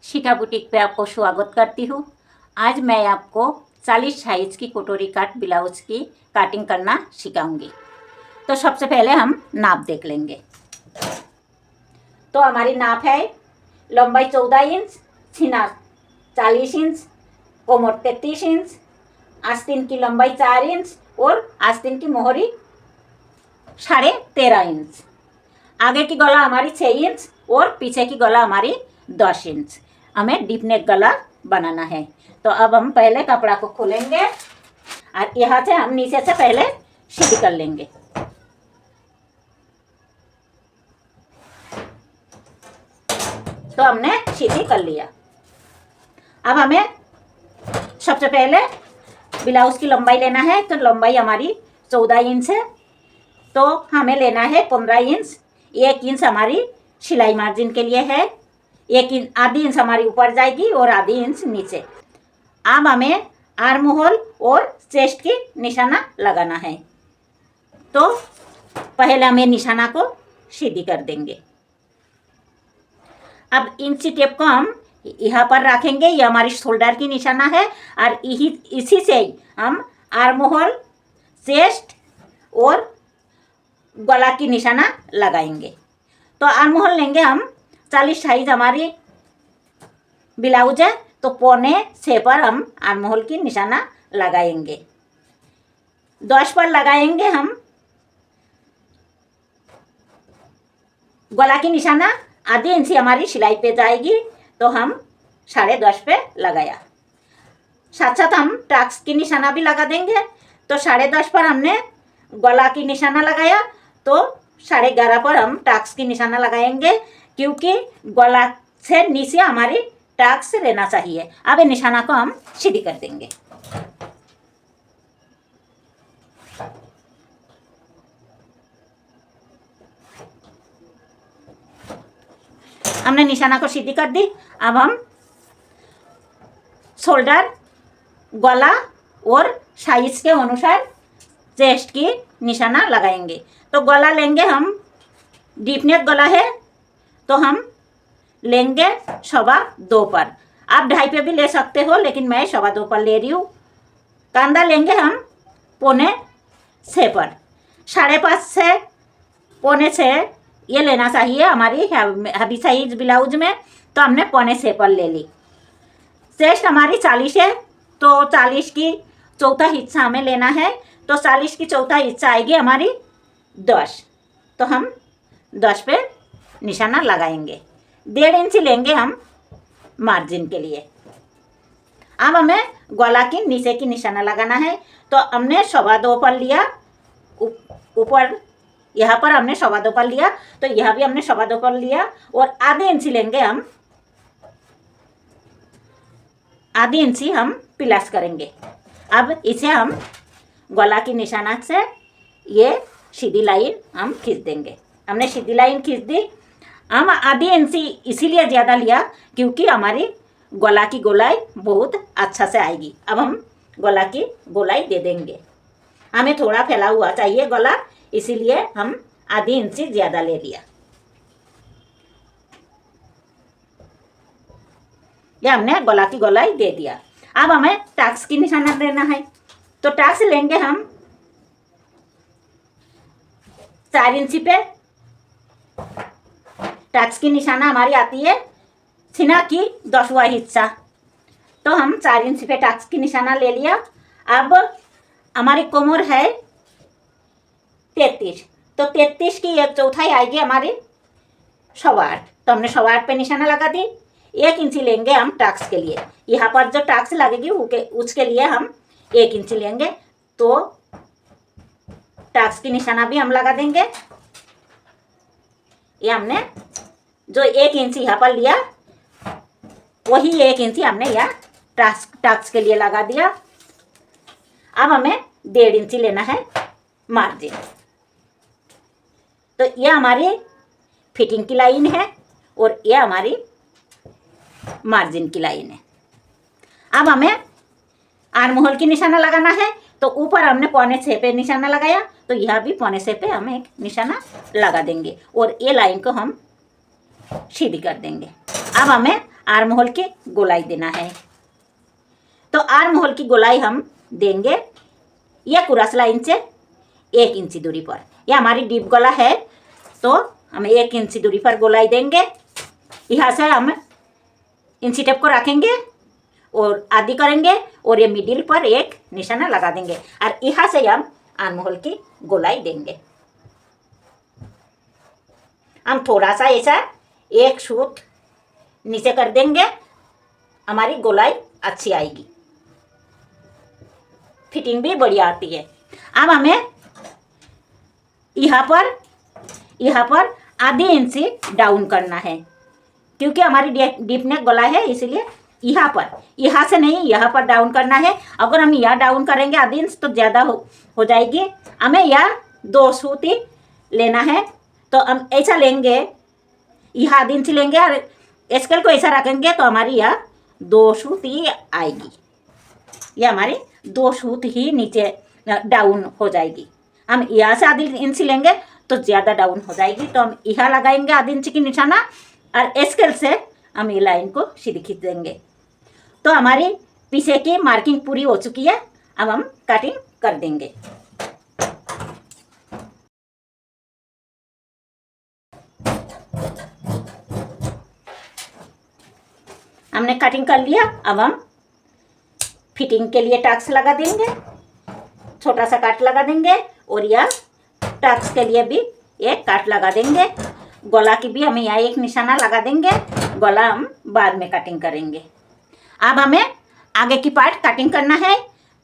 शिखा boutique पे आपको स्वागत करती हूँ। आज मैं आपको 40 साइज की कटोरी काट ब्लाउज की काटिंग करना सिखाऊंगी। तो सबसे पहले हम नाप देख लेंगे। तो हमारी नाप है लंबाई 14 इंच, सीना 40 इंच, कोमर 33 इंच, आस्तीन की लंबाई 4 इंच और आस्तीन की मोहरी 13.5 इंच। आगे की गला हमारी 6 इंच और पीछे की गला हमारी 10 इंच। हमें डीप नेक गला बनाना है। तो अब हम पहले कपड़ा को खोलेंगे और यहाँ से हम नीचे से पहले सीधी कर लेंगे। तो हमने सीधी कर लिया। अब हमें सबसे पहले ब्लाउज की लंबाई लेना है। तो लंबाई हमारी 14 इंच है, तो हमें लेना है 15 इंच। 1 इंच हमारी सिलाई मार्जिन के लिए है, 1 इंच आधी इंच हमारी ऊपर जाएगी और आधी इंच नीचे। अब हमें आर्म होल और चेस्ट की निशाना लगाना है। तो पहले हमें निशाना को सीधी कर देंगे। अब इंची टेप को हम यहाँ पर रखेंगे। ये हमारी शोल्डर की निशाना है और इसी से हम आर्म होल, चेस्ट और गला की निशाना लगाएंगे। तो आर्म होल लेंगे हम 40 साइज हमारी ब्लाउज है, तो 5.25 पर हम आर्म होल की निशाना लगाएंगे। 10 पर लगाएंगे हम गला की निशाना। आधी इंची हमारी सिलाई पे जाएगी, तो हम 10.5 पे लगाया। साथ साथ हम टक्स की निशाना भी लगा देंगे। तो 10.5 पर हमने गला की निशाना लगाया, तो 11.5 पर हम टक्स की निशाना लगाएंगे, क्योंकि गला से नीचे हमारी टक्स रहना चाहिए। अब निशाना को हम सीधी कर देंगे। हमने निशाना को सीधी कर दी। अब हम शोल्डर, गला और साइज के अनुसार चेस्ट की निशाना लगाएंगे। तो गला लेंगे हम, डीप नेक गला है, तो हम लेंगे 2.25 पर। आप 2.5 पे भी ले सकते हो, लेकिन मैं 2.25 पर ले रही हूँ। कांधा लेंगे हम 5.25 पर। 5.5 से 5.25 ये लेना चाहिए हमारी हैवी साइज ब्लाउज में, तो हमने 5.25 पर ले ली। चेस्ट हमारी 40 है, तो 40 की चौथा हिस्सा हमें लेना है। तो 40 की चौथा हिस्सा आएगी हमारी 10, तो हम 10 पे निशाना लगाएंगे। 1.5 इंच लेंगे हम मार्जिन के लिए। अब हमें गला की नीचे की निशाना लगाना है। तो हमने 2.25 पर लिया, ऊपर यहाँ पर हमने 2.25 पर लिया, तो यहाँ भी हमने 2.25 पर लिया और आधे इंच लेंगे हम। आधी इंची हम प्लस करेंगे। अब इसे हम गला की निशाना से ये सीधी लाइन हम खींच देंगे। हमने सीधी लाइन खींच दी। हम आधी इंची इसीलिए ज़्यादा लिया क्योंकि हमारी गला की गोलाई बहुत अच्छा से आएगी। अब हम गला की गोलाई दे देंगे। हमें थोड़ा फैला हुआ चाहिए गला, इसीलिए हम आधी इंची ज़्यादा ले लिया। ये हमने गला की गोलाई दे दिया। अब हमें टक्स की निशाना देना है। तो टक्स लेंगे हम 4 इंची पे। टक्स की निशाना हमारी आती है सीना की 10वां हिस्सा, तो हम 4 इंच पे टक्स की निशाना ले लिया। अब हमारी कोमर है 33, तो 33 की 1/4 आएगी हमारी 8.25, तो हमने 8.25 पे निशाना लगा दी। 1 इंची लेंगे हम टक्स के लिए। यहाँ पर जो टक्स लगेगी उसके लिए हम 1 इंची लेंगे। तो टक्स की निशाना भी हम लगा देंगे। ये हमने जो 1 इंची यहाँ पर लिया, वही 1 इंची हमने यहाँ टक्स के लिए लगा दिया। अब हमें 1.5 इंची लेना है मार्जिन। तो ये हमारी फिटिंग की लाइन है और ये हमारी मार्जिन की लाइन है। अब हमें आर्म होल की निशाना लगाना है। तो ऊपर हमने 5.25 पे निशाना लगाया, तो यहाँ भी 5.25 पे हम एक निशाना लगा देंगे और ये लाइन को हम सीधी कर देंगे। अब हमें आर्म होल की गोलाई देना है। तो आर्म होल की गोलाई हम देंगे ये क्रॉस लाइन से 1 इंची दूरी पर। यह हमारी डीप गला है तो हम 1 इंची दूरी पर गोलाई देंगे। यहाँ से हम इंची टेप को रखेंगे और आधी करेंगे और ये मिडिल पर एक निशाना लगा देंगे और यहाँ से हम आर्म होल की गोलाई देंगे। हम थोड़ा सा ऐसा एक सूत नीचे कर देंगे, हमारी गोलाई अच्छी आएगी, फिटिंग भी बढ़िया आती है। अब हमें यहाँ पर आधी इंची डाउन करना है क्योंकि हमारी डीप नेक गला है, इसलिए यहाँ से नहीं, यहाँ पर डाउन करना है। अगर हम यहाँ डाउन करेंगे आधी इंच तो ज़्यादा हो जाएगी। हमें यहाँ 2 सूत ही लेना है तो हम ऐसा लेंगे, यहाँ आधी इंच लेंगे और स्केल को ऐसा रखेंगे तो हमारी यहाँ 2 सूत ही आएगी। यह हमारी 2 सूत ही नीचे डाउन हो जाएगी। हम यहाँ से आधी इंच लेंगे तो ज़्यादा डाउन हो जाएगी, तो हम यहाँ लगाएंगे आधी इंच की निशाना और स्केल से हम ये लाइन को सीधी खींच देंगे। तो हमारी पीछे की मार्किंग पूरी हो चुकी है। अब हम कटिंग कर देंगे। हमने कटिंग कर लिया। अब हम फिटिंग के लिए टक्स लगा देंगे, छोटा सा काट लगा देंगे और यह टक्स के लिए भी एक काट लगा देंगे। गला की भी हमें यहाँ एक निशाना लगा देंगे, गला हम बाद में कटिंग करेंगे। अब हमें आगे की पार्ट कटिंग करना है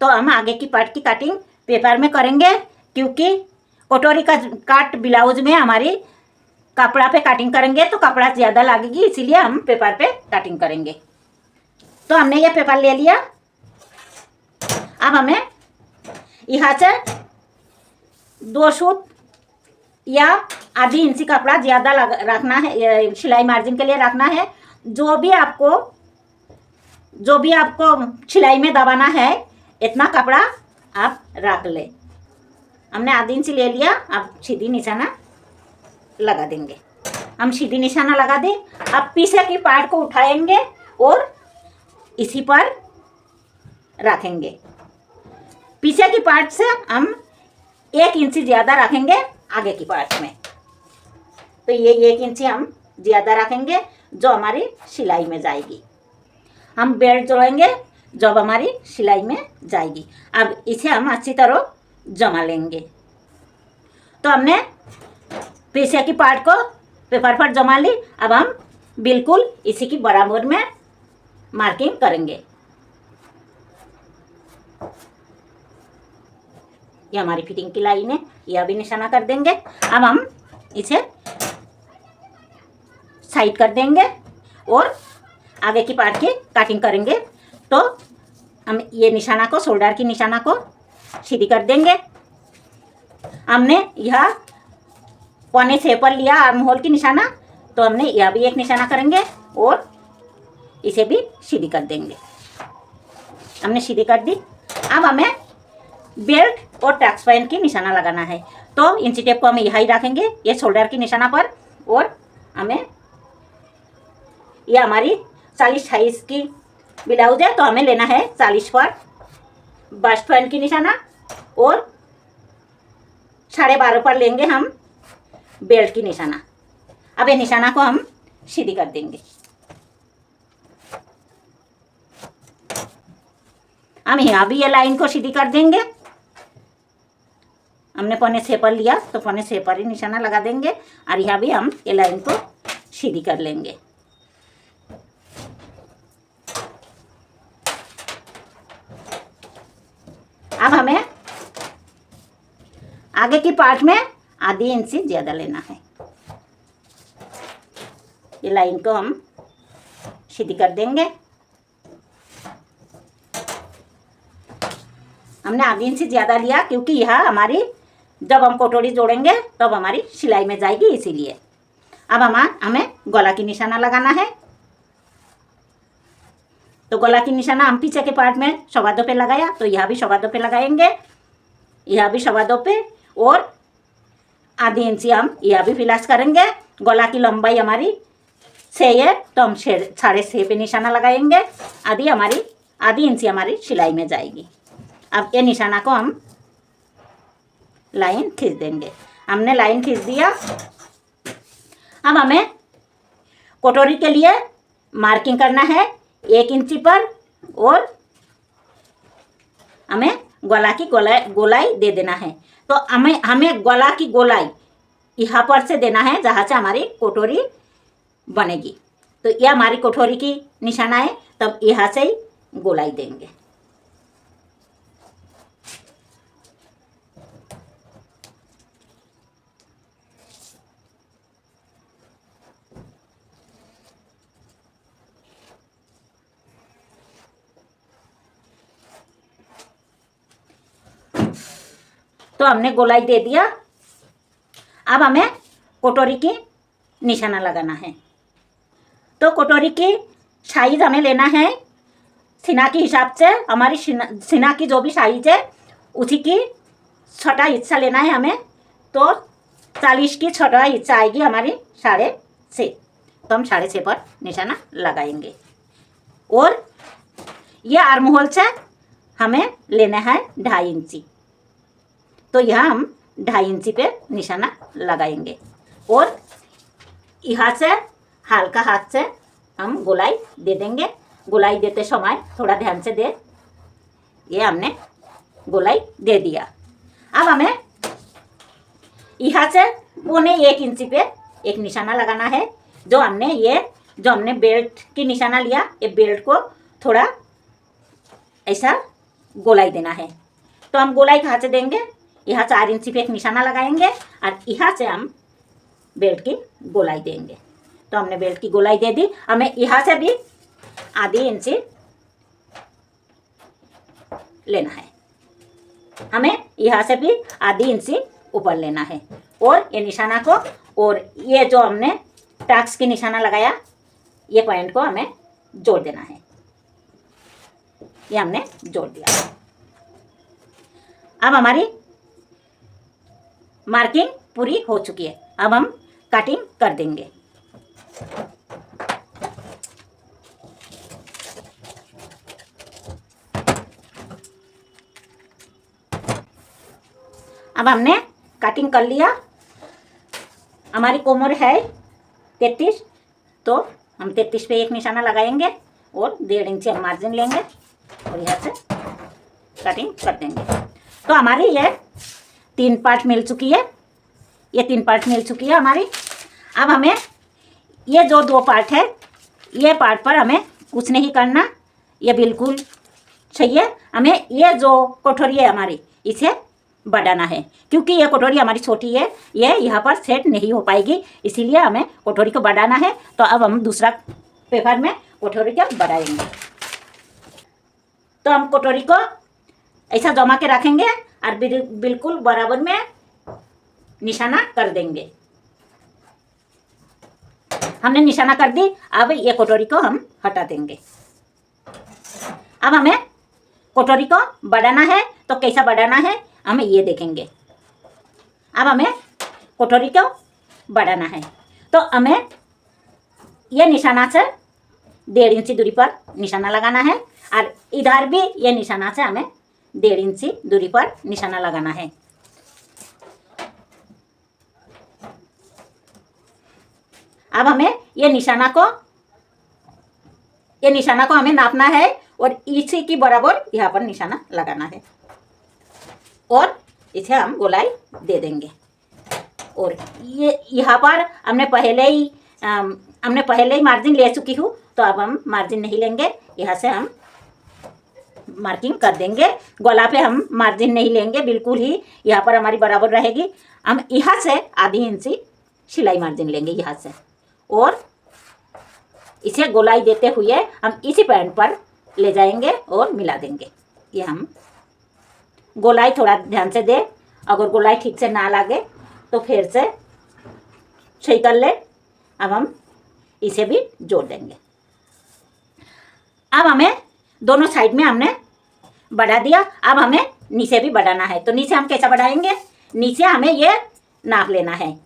तो हम आगे की पार्ट की कटिंग पेपर में करेंगे क्योंकि कटोरी का काट ब्लाउज में हमारी कपड़ा पे कटिंग करेंगे तो कपड़ा ज़्यादा लगेगी, इसीलिए हम पेपर पे कटिंग करेंगे। तो हमने ये पेपर ले लिया। अब हमें यहाँ से 2 सूत या आधी इंची कपड़ा ज़्यादा रखना है, सिलाई मार्जिन के लिए रखना है। जो भी आपको सिलाई में दबाना है इतना कपड़ा आप रख ले। हमने आधी इंची ले लिया। अब सीधी निशाना लगा देंगे। हम सीधी निशाना लगा दें। अब पीछे की पार्ट को उठाएंगे और इसी पर रखेंगे। पीछे की पार्ट से हम 1 इंची ज़्यादा रखेंगे आगे की पार्ट में, तो ये 1 इंची हम ज़्यादा रखेंगे जो हमारी सिलाई में जाएगी। हम बेल्ट जोड़ेंगे जब हमारी सिलाई में जाएगी। अब इसे हम अच्छी तरह जमा लेंगे। तो हमने पीछे की पार्ट को पेपर पर जमा ली। अब हम बिल्कुल इसी की बराबर में मार्किंग करेंगे। ये हमारी फिटिंग की लाइन है, यह भी निशाना कर देंगे। अब हम इसे साइड कर देंगे और आगे की पार्ट की कटिंग करेंगे। तो हम ये निशाना को, शोल्डर की निशाना को सीधी कर देंगे। हमने यह 1.25 पर लिया आर्म होल की निशाना, तो हमने यह भी एक निशाना करेंगे और इसे भी सीधी कर देंगे। हमने सीधी कर दी। अब हमें बेल्ट और टक्स पैंट की निशाना लगाना है, तो इंची टेप को हमें यहाँ ही रखेंगे, ये शोल्डर की निशाना पर। और हमें यह हमारी 40 साइज की ब्लाउज है तो हमें लेना है 40 पर बस्ट पैंट की निशाना और 12.5 पर लेंगे हम बेल्ट की निशाना। अब ये निशाना को हम सीधी कर देंगे। हम यहाँ भी ये लाइन को सीधी कर देंगे। हमने 1.25 पर लिया तो 1.25 पर ही निशाना लगा देंगे और यहाँ भी हम ये लाइन को सीधी कर लेंगे। अब हमें आगे की पार्ट में आधी इंची ज़्यादा लेना है। ये लाइन को हम सीधी कर देंगे। हमने आधी इंची ज़्यादा लिया क्योंकि यह हमारी जब हम कटोरी जोड़ेंगे तब हमारी सिलाई में जाएगी, इसीलिए। अब हमें गला की निशाना लगाना है। तो गला की निशाना हम पीछे के पार्ट में 2.25 पे लगाया, तो यहाँ भी 2.25 पे लगाएंगे, यहाँ भी 2.25 पे और आधी इंची हम यहाँ भी फिलास करेंगे। गला की लंबाई हमारी 6 है तो हम 6.5 पे निशाना लगाएंगे। आधी इंची हमारी सिलाई में जाएगी। अब ये निशाना को हम लाइन खींच देंगे। हमने लाइन खींच दिया। अब हमें कटोरी के लिए मार्किंग करना है 1 इंची पर और हमें गला की गोलाई दे देना है। तो हमें गला की गोलाई यहाँ पर से देना है जहाँ से हमारी कटोरी बनेगी। तो ये हमारी कटोरी की निशाना है, तब यहाँ से ही गोलाई देंगे। तो हमने गोलाई दे दिया। अब हमें कटोरी की निशाना लगाना है। तो कटोरी की साइज हमें लेना है सीना के हिसाब से। हमारी सीना की जो भी साइज है उसी की छोटा हिस्सा लेना है हमें। तो 40 की छोटा हिस्सा आएगी हमारी 6.5। तो हम 6.5 पर निशाना लगाएंगे। और ये आर्म होल से हमें लेना है 2.5 इंची। तो यहाँ हम 2.5 इंची पे निशाना लगाएंगे और यहाँ से हल्का हाथ से हम गोलाई दे देंगे। गोलाई देते समय थोड़ा ध्यान से दे। ये हमने गोलाई दे दिया। अब हमें यहाँ से 1.25 इंची पे एक निशाना लगाना है। जो हमने बेल्ट की निशाना लिया, ये बेल्ट को थोड़ा ऐसा गोलाई देना है। तो हम गोलाई कहाँ से देंगे? यहाँ 4 इंची पे एक निशाना लगाएंगे और यहाँ से हम बेल्ट की गोलाई देंगे। तो हमने बेल्ट की गोलाई दे दी। हमें यहाँ से भी आधी इंची लेना है। हमें यहाँ से भी आधी इंची ऊपर लेना है और ये निशाना को और ये जो हमने टक्स की निशाना लगाया, ये पॉइंट को हमें जोड़ देना है। ये हमने जोड़ दिया। अब हमारी मार्किंग पूरी हो चुकी है। अब हम कटिंग कर देंगे। अब हमने कटिंग कर लिया। हमारी कोमर है 33, तो हम 33 पे एक निशाना लगाएंगे और 1.5 इंची हम मार्जिन लेंगे और यहाँ से कटिंग कर देंगे। तो हमारी ये 3 पार्ट मिल चुकी है। ये 3 पार्ट मिल चुकी है हमारी। अब हमें ये जो 2 पार्ट है, ये पार्ट पर हमें कुछ नहीं करना। ये बिल्कुल सही है। हमें ये जो कटोरी है हमारी, इसे बढ़ाना है क्योंकि ये कटोरी हमारी छोटी है, ये यहाँ पर सेट नहीं हो पाएगी, इसीलिए हमें कटोरी को बढ़ाना है। तो अब हम दूसरा पेपर में कटोरी को बढ़ाएंगे। तो हम कटोरी को ऐसा जमा के रखेंगे और बिल्कुल बराबर में निशाना कर देंगे। हमने निशाना कर दी। अब ये कटोरी को हम हटा देंगे। अब हमें कटोरी को बढ़ाना है। तो कैसा बढ़ाना है हमें ये देखेंगे। अब हमें कटोरी को बढ़ाना है। तो हमें ये निशाना से 1.5 इंची दूरी पर निशाना लगाना है और इधर भी ये निशाना से हमें 1.5 इंची दूरी पर निशाना लगाना है। अब हमें ये निशाना को हमें नापना है और इसी की बराबर यहाँ पर निशाना लगाना है और इसे हम गोलाई दे देंगे। और ये यहाँ पर हमने पहले ही मार्जिन ले चुकी हूँ, तो अब हम मार्जिन नहीं लेंगे। यहाँ से हम मार्किंग कर देंगे। गला पे हम मार्जिन नहीं लेंगे, बिल्कुल ही यहाँ पर हमारी बराबर रहेगी। हम यहाँ से आधी इंची सिलाई मार्जिन लेंगे यहाँ से और इसे गोलाई देते हुए हम इसी पॉइंट पर ले जाएंगे और मिला देंगे। ये हम गोलाई थोड़ा ध्यान से दे। अगर गोलाई ठीक से ना लगे तो फिर से सही कर ले। अब हम इसे भी जोड़ देंगे। अब हमें दोनों साइड में हमने बढ़ा दिया। अब हमें नीचे भी बढ़ाना है। तो नीचे हम कैसा बढ़ाएंगे? नीचे हमें ये नाप लेना है।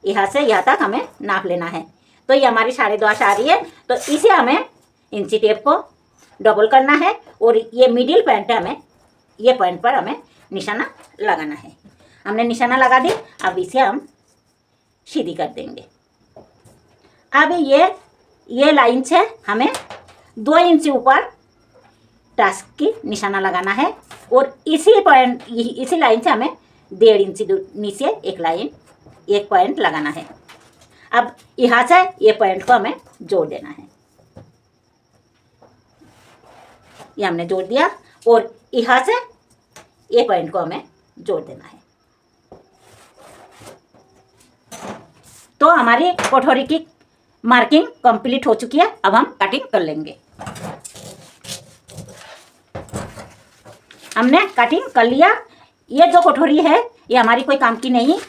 यहाँ से यहाँ तक हमें नाप लेना है। तो ये हमारी 2.5 आ रही है। तो इसे हमें इंची टेप को डबल करना है और ये मिडिल पॉइंट है, हमें ये पॉइंट पर हमें निशाना लगाना है। हमने निशाना लगा दी, अब इसे हम सीधी कर देंगे। अब ये लाइन से हमें 2 इंच ऊपर टास्क की निशाना लगाना है और इसी लाइन से हमें 1.5 इंच नीचे एक पॉइंट लगाना है। अब यहाँ से ये पॉइंट को हमें जोड़ देना है। ये हमने जोड़ दिया और यहाँ से ये पॉइंट को हमें जोड़ देना है। तो हमारी कटोरी की मार्किंग कंप्लीट हो चुकी है। अब हम कटिंग कर लेंगे। हमने कटिंग कर लिया। ये जो कटोरी है ये हमारी कोई काम की नहीं,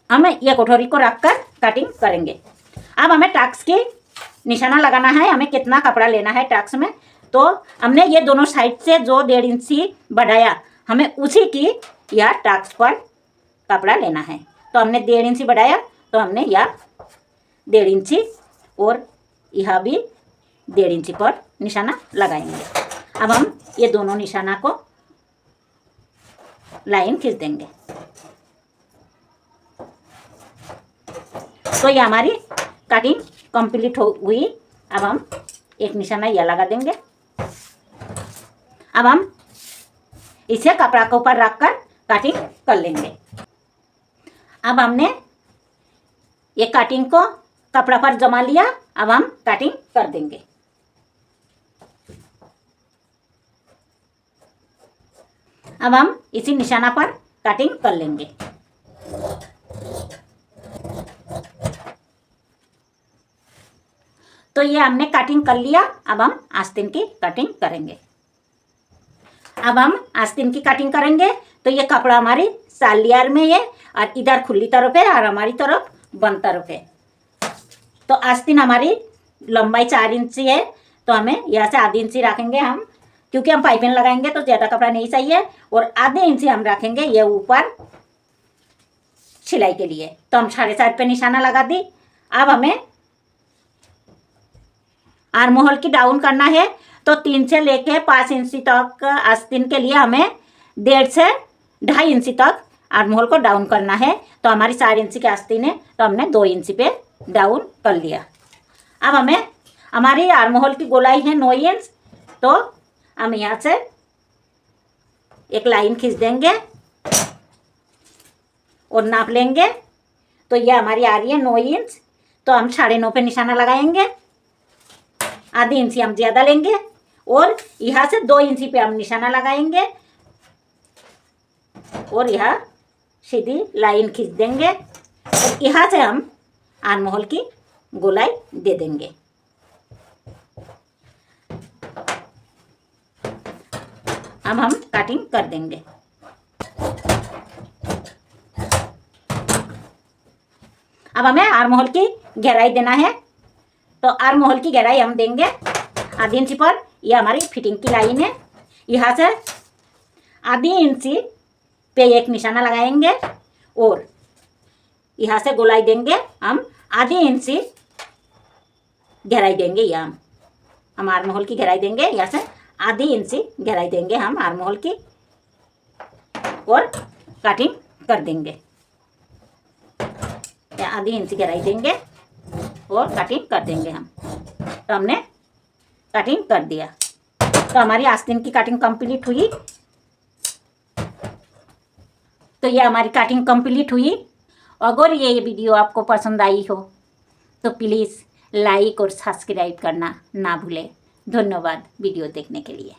हम ये कटोरी को रखकर कटिंग करेंगे। अब हमें टक्स की निशाना लगाना है, हमें कितना कपड़ा लेना है टक्स में। तो हमने ये दोनों साइड से जो 1.5 इंची बढ़ाया, हमें उसी की यह टक्स पर कपड़ा लेना है। तो हमने 1.5 इंची बढ़ाया, तो हमने यह 1.5 इंची और यह भी 1.5 इंची पर निशाना लगाएंगे। अब हम ये दोनों निशाना को लाइन खींच देंगे। तो ये हमारी कटिंग कंप्लीट हो हुई। अब हम एक निशाना यह लगा देंगे। अब हम इसे कपड़ा के ऊपर रखकर कटिंग कर लेंगे। अब हमने ये कटिंग को कपड़ा पर जमा लिया। अब हम कटिंग कर देंगे। अब हम इसी निशाना पर कटिंग कर लेंगे। तो ये हमने कटिंग कर लिया। अब हम आस्तीन की कटिंग करेंगे। अब हम आस्तीन की कटिंग करेंगे। तो ये कपड़ा हमारी सालियार में है और इधर खुली तरफ है और हमारी तरफ बंद तरफ है। तो आस्तीन हमारी लंबाई 4 इंची है। तो हमें यहाँ से आधी इंची रखेंगे हम, क्योंकि हम पाइपिंग लगाएंगे तो ज़्यादा कपड़ा नहीं चाहिए। और आधे इंची हम रखेंगे ये ऊपर सिलाई के लिए। तो हम 4.5 पे निशाना लगा दी। अब हमें आर्म होल की डाउन करना है। तो 3 से लेके 5 इंची तक आस्तीन के लिए हमें 1.5 से 2.5 इंची तक आर्म होल को डाउन करना है। तो हमारी 4 इंची की आस्तीन है, तो हमने 2 इंची पे डाउन कर लिया। अब हमें हमारी आर्म होल की गोलाई है 9 इंच। तो हम यहाँ से एक लाइन खींच देंगे और नाप लेंगे। तो ये हमारी आ रही है 9 इंच। तो हम 9.5 पे निशाना लगाएंगे। आधी इंची हम ज़्यादा लेंगे और यहाँ से 2 इंची पे हम निशाना लगाएंगे और यहाँ सीधी लाइन खींच देंगे और यहाँ से हम आर्म होल की गोलाई दे देंगे। अब हम कटिंग कर देंगे। अब हमें आर्म होल की गहराई देना है। तो आर्म होल की गहराई हम देंगे आधी इंची पर। यह हमारी फिटिंग की लाइन है। यहाँ से आधी इंची पे एक निशाना लगाएंगे और यहाँ से गोलाई देंगे हम आधी इंची गहराई देंगे। यहाँ हम आर्म होल की गहराई देंगे। यहाँ से आधी इंची गहराई देंगे हम आर्म होल की और कटिंग कर देंगे। आधी इंची गहराई देंगे और कटिंग कर देंगे हम। तो हमने कटिंग कर दिया। तो हमारी आस्तीन की कटिंग कंप्लीट हुई। तो ये हमारी कटिंग कंप्लीट हुई। अगर ये वीडियो आपको पसंद आई हो तो प्लीज़ लाइक और सब्सक्राइब करना ना भूलें। धन्यवाद वीडियो देखने के लिए।